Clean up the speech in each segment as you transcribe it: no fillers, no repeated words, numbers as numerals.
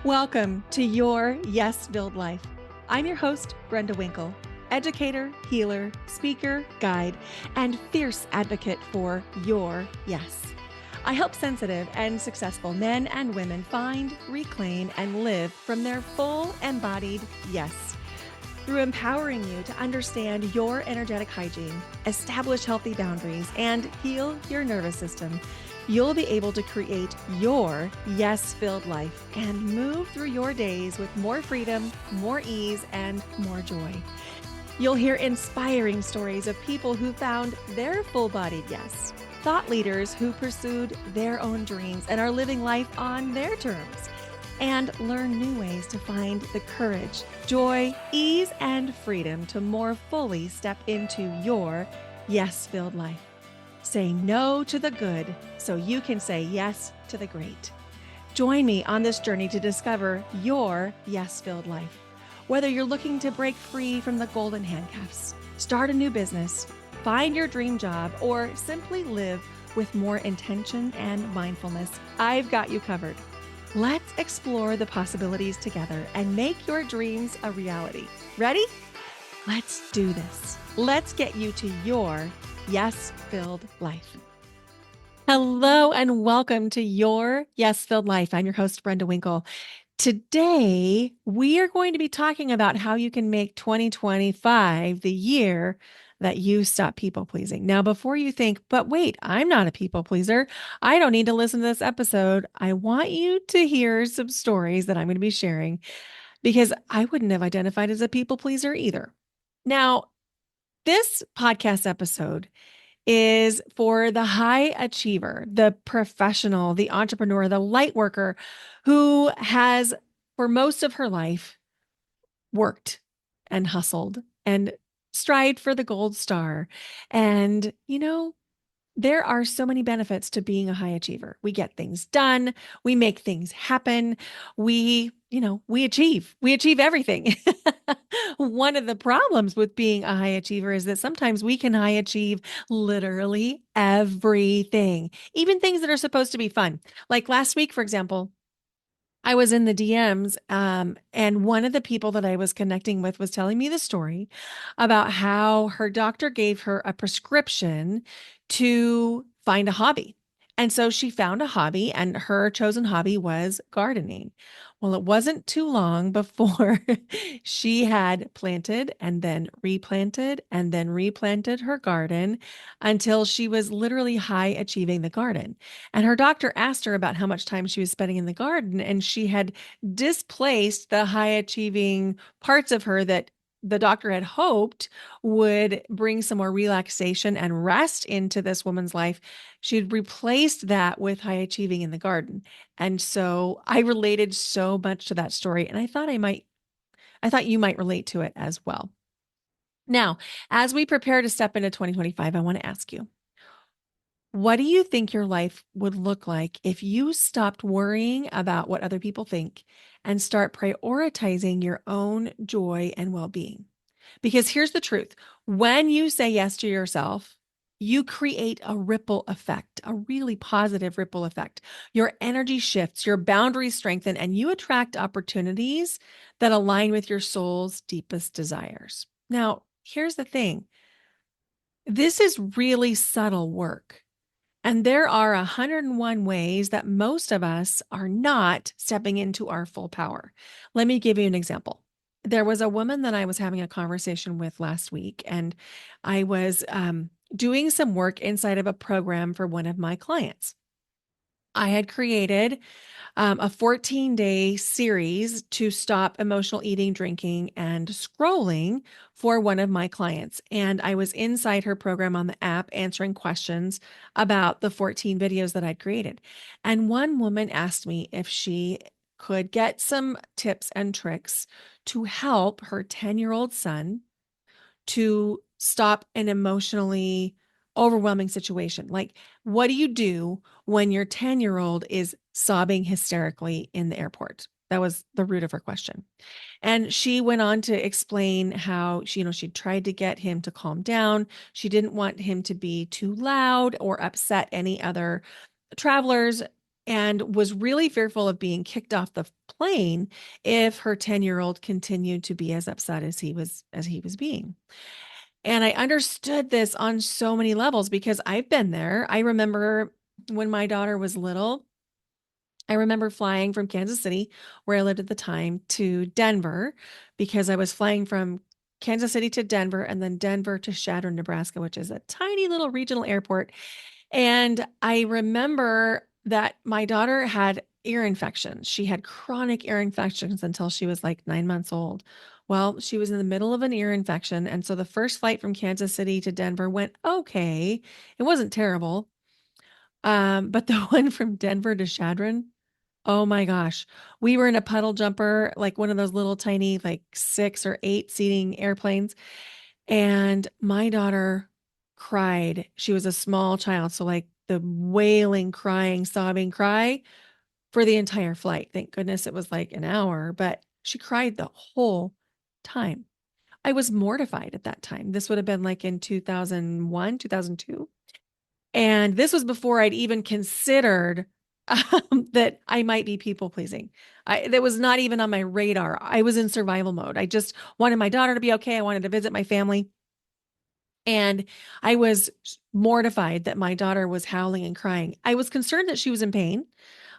Welcome to Your Yes-Filled Life. I'm your host, Brenda Winkle, educator, healer, speaker, guide, and fierce advocate for your yes. I help sensitive and successful men and women find, reclaim, and live from their full embodied yes. Through empowering you to understand your energetic hygiene, establish healthy boundaries, and heal your nervous system, you'll be able to create your yes-filled life and move through your days with more freedom, more ease, and more joy. You'll hear inspiring stories of people who found their full-bodied yes, thought leaders who pursued their own dreams and are living life on their terms, and learn new ways to find the courage, joy, ease, and freedom to more fully step into your yes-filled life. Say no to the good so you can say yes to the great. Join me on this journey to discover your yes-filled life. Whether you're looking to break free from the golden handcuffs, start a new business, find your dream job, or simply live with more intention and mindfulness, I've got you covered. Let's explore the possibilities together and make your dreams a reality. Ready? Let's do this. Let's get you to your yes-filled life. Hello and welcome to Your Yes-Filled Life. I'm your host, Brenda Winkle. Today, we are going to be talking about how you can make 2025 the year that you stop people pleasing. Now, before you think, but wait, I'm not a people pleaser, I don't need to listen to this episode, I want you to hear some stories that I'm going to be sharing because I wouldn't have identified as a people pleaser either. Now, this podcast episode is for the high achiever, the professional, the entrepreneur, the light worker who has, for most of her life, worked and hustled and strived for the gold star. And, there are so many benefits to being a high achiever. We get things done. We make things happen. We achieve everything. One of the problems with being a high achiever is that sometimes we can high achieve literally everything, even things that are supposed to be fun. Like last week, for example, I was in the DMs, and one of the people that I was connecting with was telling me the story about how her doctor gave her a prescription to find a hobby. And so she found a hobby, and her chosen hobby was gardening. Well, it wasn't too long before she had planted and then replanted her garden until she was literally high achieving the garden. And her doctor asked her about how much time she was spending in the garden, and she had displaced the high achieving parts of her that the doctor had hoped would bring some more relaxation and rest into this woman's life. She'd replaced that with high achieving in the garden. And so I related so much to that story, and I thought you might relate to it as well. Now, as we prepare to step into 2025, I want to ask you, what do you think your life would look like if you stopped worrying about what other people think and start prioritizing your own joy and well-being? Because here's the truth. When you say yes to yourself, you create a ripple effect, a really positive ripple effect. Your energy shifts, your boundaries strengthen, and you attract opportunities that align with your soul's deepest desires. Now, here's the thing. This is really subtle work. And there are 101 ways that most of us are not stepping into our full power. Let me give you an example. There was a woman that I was having a conversation with last week, and I was doing some work inside of a program for one of my clients. I had created a 14-day series to stop emotional eating, drinking, and scrolling for one of my clients. And I was inside her program on the app answering questions about the 14 videos that I'd created. And one woman asked me if she could get some tips and tricks to help her 10-year-old son to stop an emotionally overwhelming situation. Like, what do you do when your 10-year-old is sobbing hysterically in the airport? That was the root of her question. And she went on to explain how she tried to get him to calm down. She didn't want him to be too loud or upset any other travelers. and was really fearful of being kicked off the plane if her 10-year-old continued to be as upset as he was being. And I understood this on so many levels because I've been there. I remember when my daughter was little, I remember flying from Kansas City, where I lived at the time, to Denver because I was flying from Kansas City to Denver and then Denver to Chadron, Nebraska, which is a tiny little regional airport. And I remember that my daughter had ear infections. She had chronic ear infections until she was like 9 months old. Well, she was in the middle of an ear infection. And so the first flight from Kansas City to Denver went okay. It wasn't terrible. But the one from Denver to Chadron, oh my gosh. We were in a puddle jumper, like one of those little tiny, like 6 or 8 seating airplanes. And my daughter cried. She was a small child. So, like the wailing, crying, sobbing cry for the entire flight. Thank goodness it was like an hour, but she cried the whole time. I was mortified at that time. This would have been like in 2001, 2002. And this was before I'd even considered that I might be people pleasing. That was not even on my radar. I was in survival mode. I just wanted my daughter to be okay. I wanted to visit my family. And I was mortified that my daughter was howling and crying. I was concerned that she was in pain.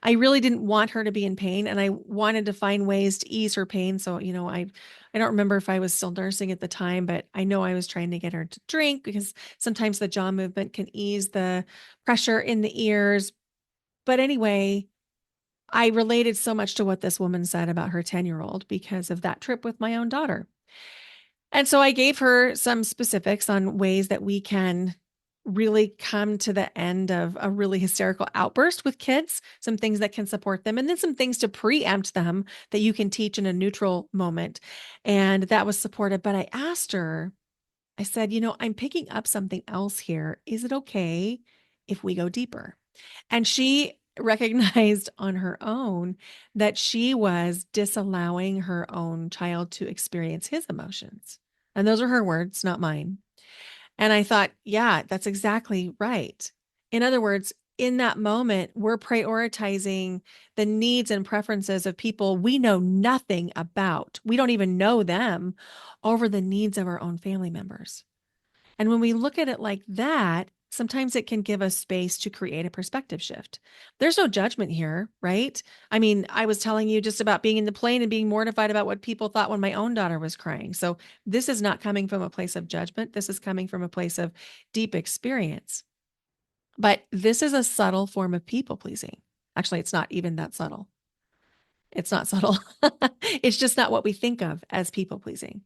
I really didn't want her to be in pain, and I wanted to find ways to ease her pain. So, I don't remember if I was still nursing at the time, but I know I was trying to get her to drink because sometimes the jaw movement can ease the pressure in the ears. But anyway, I related so much to what this woman said about her 10-year-old because of that trip with my own daughter. And so I gave her some specifics on ways that we can really come to the end of a really hysterical outburst with kids, some things that can support them, and then some things to preempt them that you can teach in a neutral moment. And that was supported. But I asked her, I said, I'm picking up something else here. Is it okay if we go deeper? And she recognized on her own that she was disallowing her own child to experience his emotions. And those are her words, not mine. And I thought, yeah, that's exactly right. In other words, in that moment, we're prioritizing the needs and preferences of people we know nothing about. We don't even know them over the needs of our own family members. And when we look at it like that, sometimes it can give us space to create a perspective shift. There's no judgment here, right? I mean, I was telling you just about being in the plane and being mortified about what people thought when my own daughter was crying. So this is not coming from a place of judgment. This is coming from a place of deep experience. But this is a subtle form of people pleasing. Actually, it's not even that subtle. It's not subtle. It's just not what we think of as people pleasing.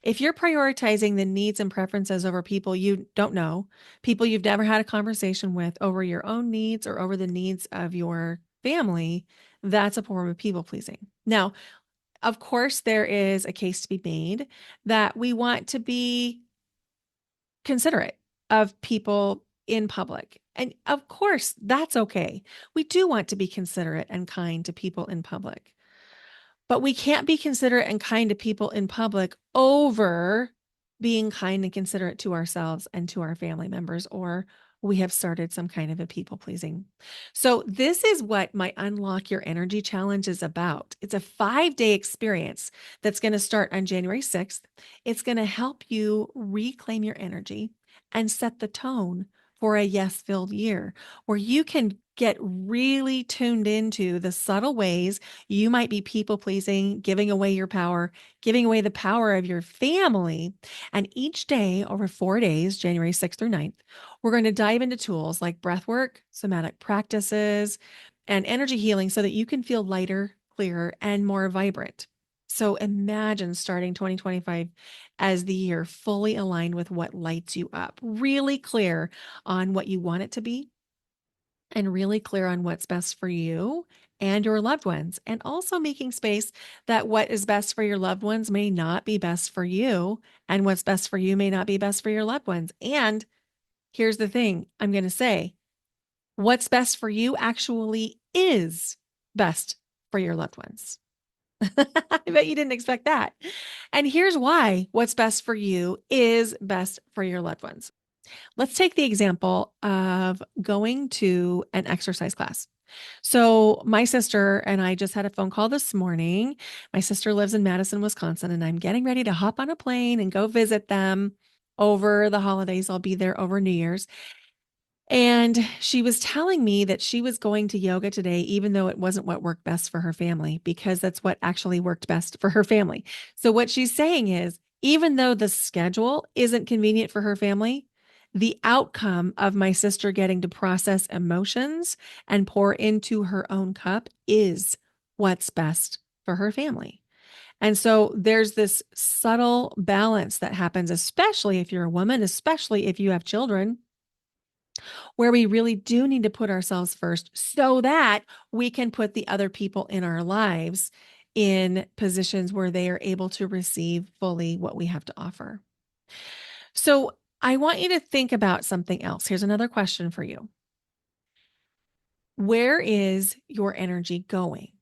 If you're prioritizing the needs and preferences over people you don't know, people you've never had a conversation with, over your own needs or over the needs of your family, that's a form of people pleasing. Now, of course, there is a case to be made that we want to be considerate of people in public. And of course, that's okay. We do want to be considerate and kind to people in public. But we can't be considerate and kind to people in public over being kind and considerate to ourselves and to our family members, or we have started some kind of a people pleasing. So, this is what my Unlock Your Energy Challenge is about. It's a 5-day experience that's going to start on January 6th. It's going to help you reclaim your energy and set the tone for a yes filled year where you can get really tuned into the subtle ways you might be people pleasing, giving away your power, giving away the power of your family. And each day over 4 days, January 6th through 9th, we're going to dive into tools like breath work, somatic practices, and energy healing so that you can feel lighter, clearer, and more vibrant. So imagine starting 2025 as the year fully aligned with what lights you up, really clear on what you want it to be, and really clear on what's best for you and your loved ones, and also making space that what is best for your loved ones may not be best for you, and what's best for you may not be best for your loved ones. And here's the thing I'm going to say, what's best for you actually is best for your loved ones. I bet you didn't expect that. And here's why what's best for you is best for your loved ones. Let's take the example of going to an exercise class. So my sister and I just had a phone call this morning. My sister lives in Madison, Wisconsin, and I'm getting ready to hop on a plane and go visit them over the holidays. I'll be there over New Year's. And she was telling me that she was going to yoga today, even though it wasn't what worked best for her family, because that's what actually worked best for her family. So, what she's saying is, even though the schedule isn't convenient for her family, the outcome of my sister getting to process emotions and pour into her own cup is what's best for her family. And so there's this subtle balance that happens, especially if you're a woman, especially if you have children, where we really do need to put ourselves first so that we can put the other people in our lives in positions where they are able to receive fully what we have to offer. So I want you to think about something else. Here's another question for you. Where is your energy going?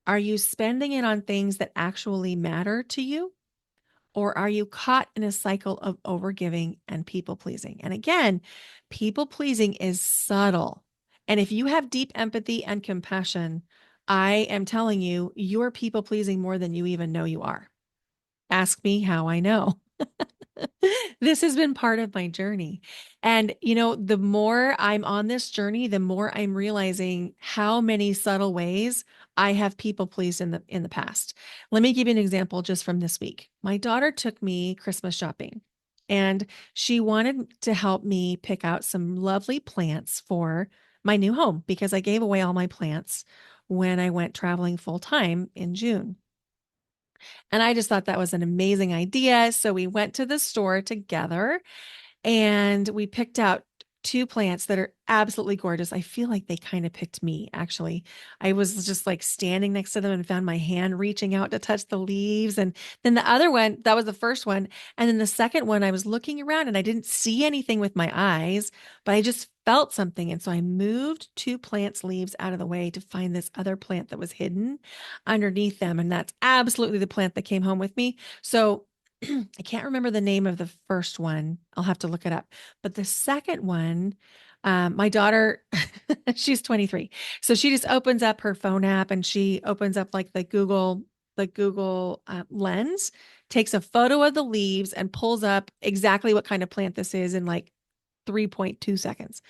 Are you spending it on things that actually matter to you? Or are you caught in a cycle of overgiving and people pleasing? And again, people pleasing is subtle. And if you have deep empathy and compassion, I am telling you, you're people pleasing more than you even know you are. Ask me how I know. This has been part of my journey. And, the more I'm on this journey, the more I'm realizing how many subtle ways I have people pleased in the past. Let me give you an example just from this week. My daughter took me Christmas shopping and she wanted to help me pick out some lovely plants for my new home because I gave away all my plants when I went traveling full time in June. And I just thought that was an amazing idea. So we went to the store together and we picked out two plants that are absolutely gorgeous. I feel like they kind of picked me, actually. I was just like standing next to them and found my hand reaching out to touch the leaves. And then the other one, that was the first one. And then the second one, I was looking around and I didn't see anything with my eyes, but I just felt something. And so I moved two plants' leaves out of the way to find this other plant that was hidden underneath them. And that's absolutely the plant that came home with me. So I can't remember the name of the first one. I'll have to look it up. But the second one, my daughter, she's 23. So she just opens up her phone app and she opens up like the Google Lens, takes a photo of the leaves and pulls up exactly what kind of plant this is in like 3.2 seconds.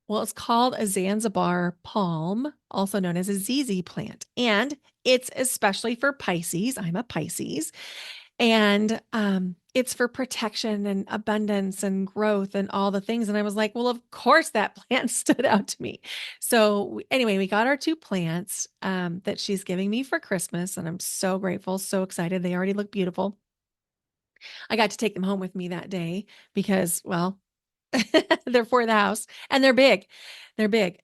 Well, it's called a Zanzibar palm, also known as a ZZ plant. And it's especially for Pisces. I'm a Pisces. And it's for protection and abundance and growth and all the things. And I was like, well, of course that plant stood out to me. So anyway, we got our two plants that she's giving me for Christmas. And I'm so grateful, so excited. They already look beautiful. I got to take them home with me that day because, well, they're for the house and they're big. They're big.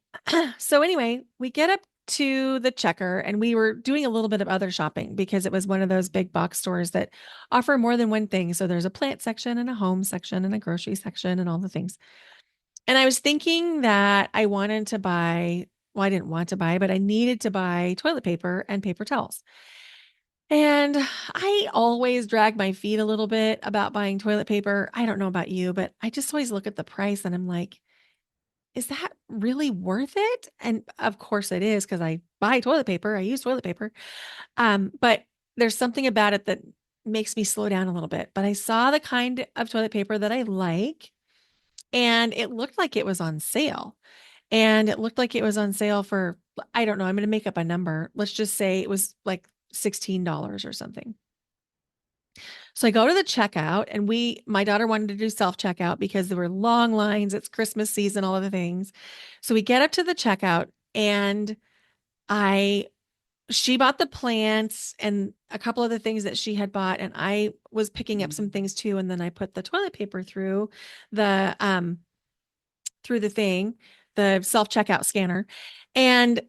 So anyway, we get up to the checker and we were doing a little bit of other shopping because it was one of those big box stores that offer more than one thing. So there's a plant section and a home section and a grocery section and all the things. And I was thinking that I wanted to buy, well, I didn't want to buy, but I needed to buy toilet paper and paper towels. And I always drag my feet a little bit about buying toilet paper. I don't know about you, but I just always look at the price and I'm like, is that really worth it? And of course it is because I buy toilet paper. I use toilet paper. But there's something about it that makes me slow down a little bit. But I saw the kind of toilet paper that I like, and it looked like it was on sale. And it looked like it was on sale for, I don't know, I'm going to make up a number. Let's just say it was like $16 or something. So I go to the checkout and my daughter wanted to do self-checkout because there were long lines. It's Christmas season, all of the things. So we get up to the checkout and she bought the plants and a couple of the things that she had bought. And I was picking up some things too. And then I put the toilet paper the, um, through the thing, the self-checkout scanner. And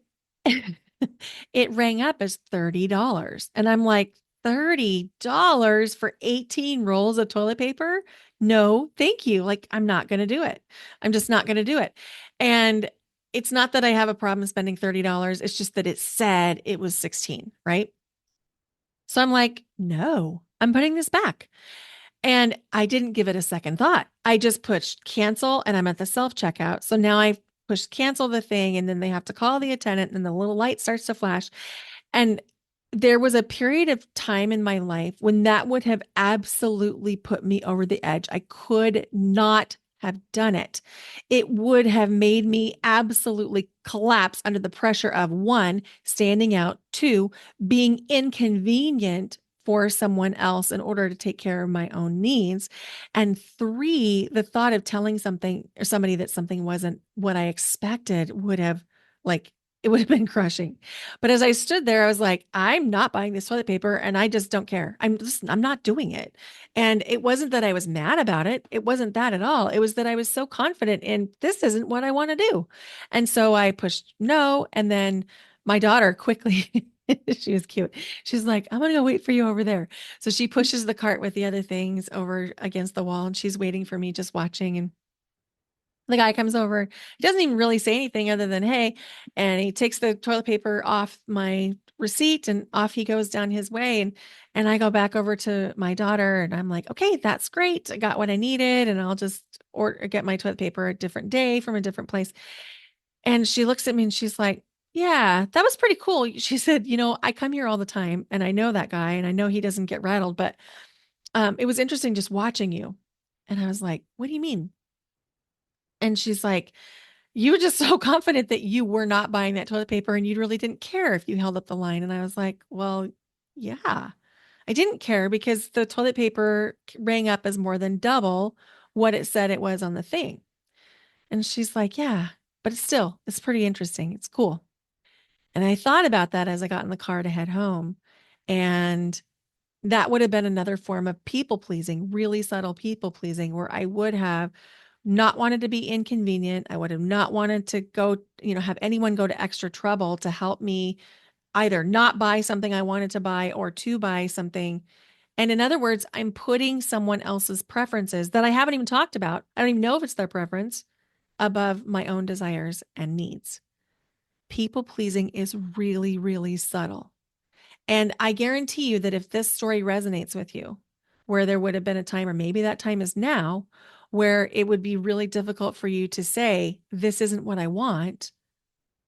it rang up as $30. And I'm like, $30 for 18 rolls of toilet paper? No, thank you. Like, I'm not going to do it. I'm just not going to do it. And it's not that I have a problem spending $30. It's just that it said it was 16, right? So I'm like, no, I'm putting this back. And I didn't give it a second thought. I just pushed cancel and I'm at the self checkout. So now push cancel the thing, and then they have to call the attendant, and the little light starts to flash. And there was a period of time in my life when that would have absolutely put me over the edge. I could not have done it. It would have made me absolutely collapse under the pressure of one, standing out, two, being inconvenient for someone else in order to take care of my own needs, and three, the thought of telling something or somebody that something wasn't what I expected would have, like, it would have been crushing. But as I stood there, I was like, I'm not buying this toilet paper and I just don't care. I'm not doing it. And it wasn't that I was mad about it. It wasn't that at all. It was that I was so confident in this isn't what I want to do. And so I pushed no. And then my daughter quickly, she was cute. She's like, I'm going to go wait for you over there. So she pushes the cart with the other things over against the wall and she's waiting for me, just watching. And the guy comes over, he doesn't even really say anything other than, hey, and he takes the toilet paper off my receipt and off he goes down his way. And I go back over to my daughter and I'm like, okay, that's great. I got what I needed. And I'll just order, get my toilet paper a different day from a different place. And she looks at me and she's like, yeah, that was pretty cool. She said, I come here all the time and I know that guy and I know he doesn't get rattled, but it was interesting just watching you. And I was like, what do you mean? And she's like, you were just so confident that you were not buying that toilet paper and you really didn't care if you held up the line. And I was like, well, yeah, I didn't care because the toilet paper rang up as more than double what it said it was on the thing. And she's like, yeah, but it's pretty interesting. It's cool. And I thought about that as I got in the car to head home. And that would have been another form of people pleasing, really subtle people pleasing, where I would have not wanted to be inconvenient. I would have not wanted to go, have anyone go to extra trouble to help me either not buy something I wanted to buy or to buy something. And in other words, I'm putting someone else's preferences that I haven't even talked about. I don't even know if it's their preference above my own desires and needs. People pleasing is really, really subtle. And I guarantee you that if this story resonates with you, where there would have been a time, or maybe that time is now, where it would be really difficult for you to say, this isn't what I want,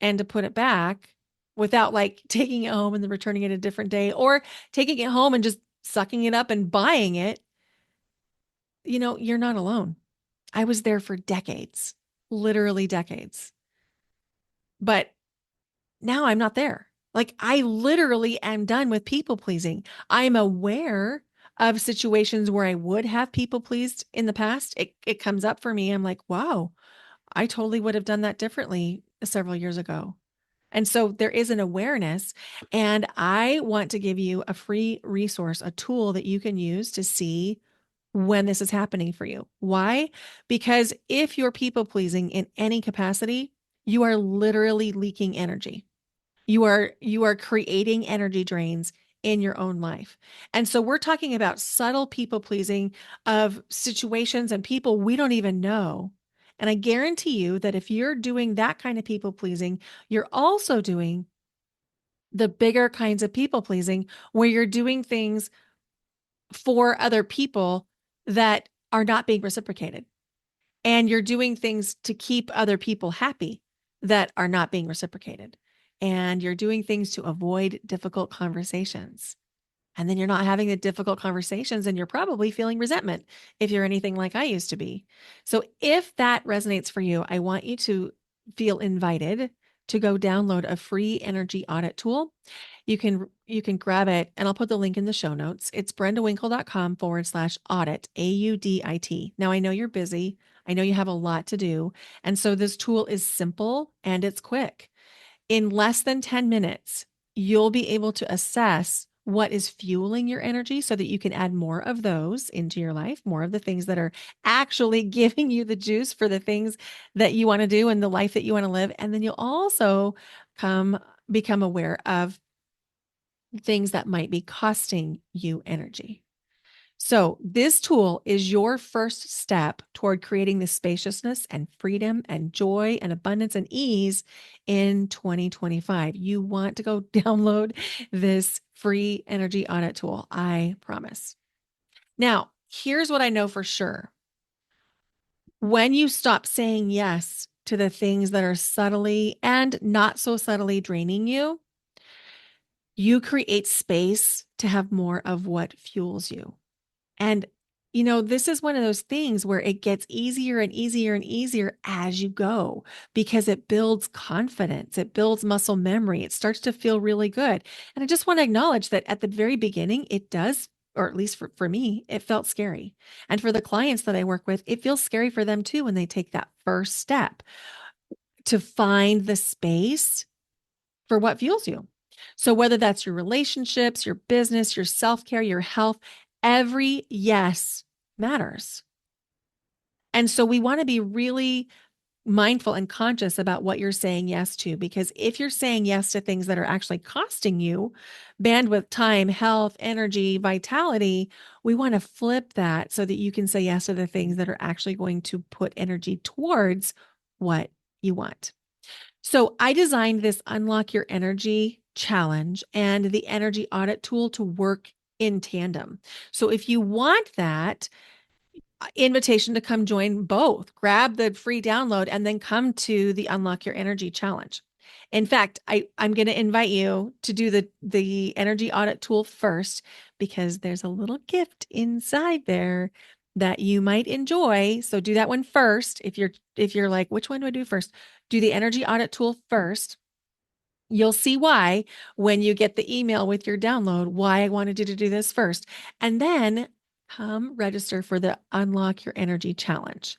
and to put it back without like taking it home and then returning it a different day, or taking it home and just sucking it up and buying it, you're not alone. I was there for decades, literally decades. But now I'm not there. Like, I literally am done with people pleasing. I'm aware of situations where I would have people pleased in the past. It comes up for me. I'm like, wow, I totally would have done that differently several years ago. And so there is an awareness, and I want to give you a free resource, a tool that you can use to see when this is happening for you. Why? Because if you're people pleasing in any capacity, you are literally leaking energy. You are creating energy drains in your own life. And so we're talking about subtle people pleasing of situations and people we don't even know. And I guarantee you that if you're doing that kind of people pleasing, you're also doing the bigger kinds of people pleasing where you're doing things for other people that are not being reciprocated. And you're doing things to keep other people happy that are not being reciprocated. And you're doing things to avoid difficult conversations. And then you're not having the difficult conversations and you're probably feeling resentment if you're anything like I used to be. So if that resonates for you, I want you to feel invited to go download a free energy audit tool. You can grab it and I'll put the link in the show notes. It's brendawinkle.com/audit, AUDIT. Now I know you're busy. I know you have a lot to do. And so this tool is simple and it's quick. In less than 10 minutes, you'll be able to assess what is fueling your energy so that you can add more of those into your life, more of the things that are actually giving you the juice for the things that you want to do and the life that you want to live. And then you'll also become aware of things that might be costing you energy. So this tool is your first step toward creating the spaciousness and freedom and joy and abundance and ease in 2025. You want to go download this free energy audit tool, I promise. Now, here's what I know for sure. When you stop saying yes to the things that are subtly and not so subtly draining you, you create space to have more of what fuels you. And, this is one of those things where it gets easier and easier and easier as you go because it builds confidence, it builds muscle memory, it starts to feel really good. And I just want to acknowledge that at the very beginning, it does, or at least for me, it felt scary. And for the clients that I work with, it feels scary for them too when they take that first step to find the space for what fuels you. So whether that's your relationships, your business, your self-care, your health, every yes matters. And so we want to be really mindful and conscious about what you're saying yes to, because if you're saying yes to things that are actually costing you bandwidth, time, health, energy, vitality, we want to flip that so that you can say yes to the things that are actually going to put energy towards what you want. So I designed this Unlock Your Energy challenge and the energy audit tool to work in tandem. So if you want that invitation to come join both, grab the free download and then come to the Unlock Your Energy challenge. In fact, I'm going to invite you to do the energy audit tool first because there's a little gift inside there that you might enjoy. So do that one first. If you're like, which one do I do first? Do the energy audit tool first. You'll see why when you get the email with your download, why I wanted you to do this first. And then come register for the Unlock Your Energy challenge.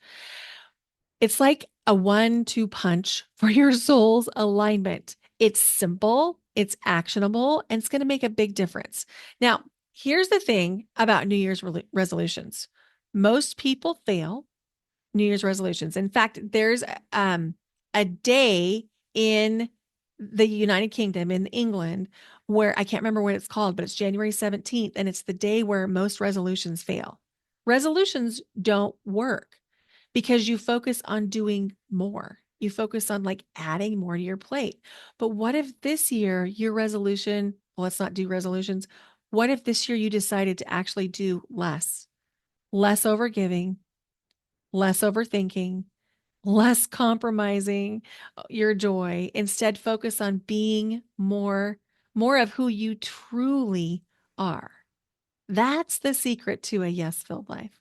It's like a 1-2 punch for your soul's alignment. It's simple, it's actionable, and it's going to make a big difference. Now, here's the thing about New Year's resolutions. Most people fail New Year's resolutions. In fact, there's a day in the United Kingdom in England where I can't remember what it's called, but it's January 17th, and it's the day where most resolutions fail. Resolutions don't work because you focus on doing more. You focus on like adding more to your plate. But what if this year your resolution, well, let's not do resolutions. What if this year you decided to actually do less? Less overgiving, less overthinking, less compromising your joy. Instead, focus on being more of who you truly are. That's the secret to a yes-filled life.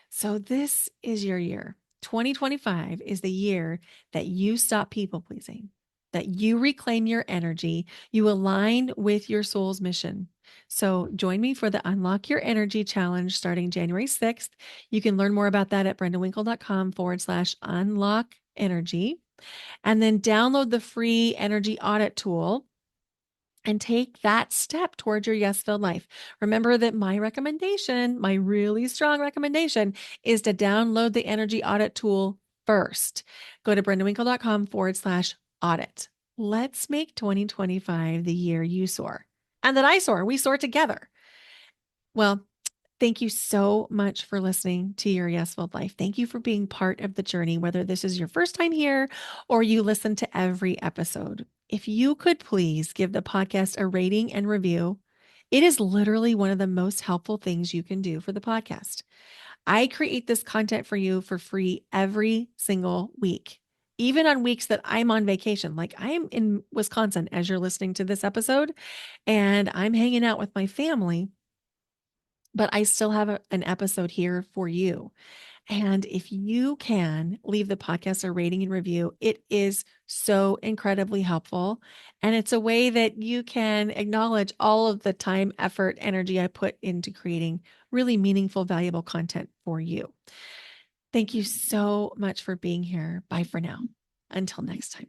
So this is your year. 2025 is the year that you stop people pleasing, that you reclaim your energy, you align with your soul's mission. So join me for the Unlock Your Energy Challenge starting January 6th. You can learn more about that at brendawinkle.com/unlock energy. And then download the free energy audit tool and take that step towards your yes-filled life. Remember that my recommendation, my really strong recommendation, is to download the energy audit tool first. Go to brendawinkle.com/audit. Let's make 2025 the year you soar and that I soar. We soar together. Well, thank you so much for listening to Your Yes-Filled Life. Thank you for being part of the journey, whether this is your first time here or you listen to every episode. If you could please give the podcast a rating and review, it is literally one of the most helpful things you can do for the podcast. I create this content for you for free every single week, even on weeks that I'm on vacation. Like I'm in Wisconsin as you're listening to this episode, and I'm hanging out with my family, but I still have an episode here for you. And if you can leave the podcast a rating and review, it is so incredibly helpful. And it's a way that you can acknowledge all of the time, effort, energy I put into creating really meaningful, valuable content for you. Thank you so much for being here. Bye for now. Until next time.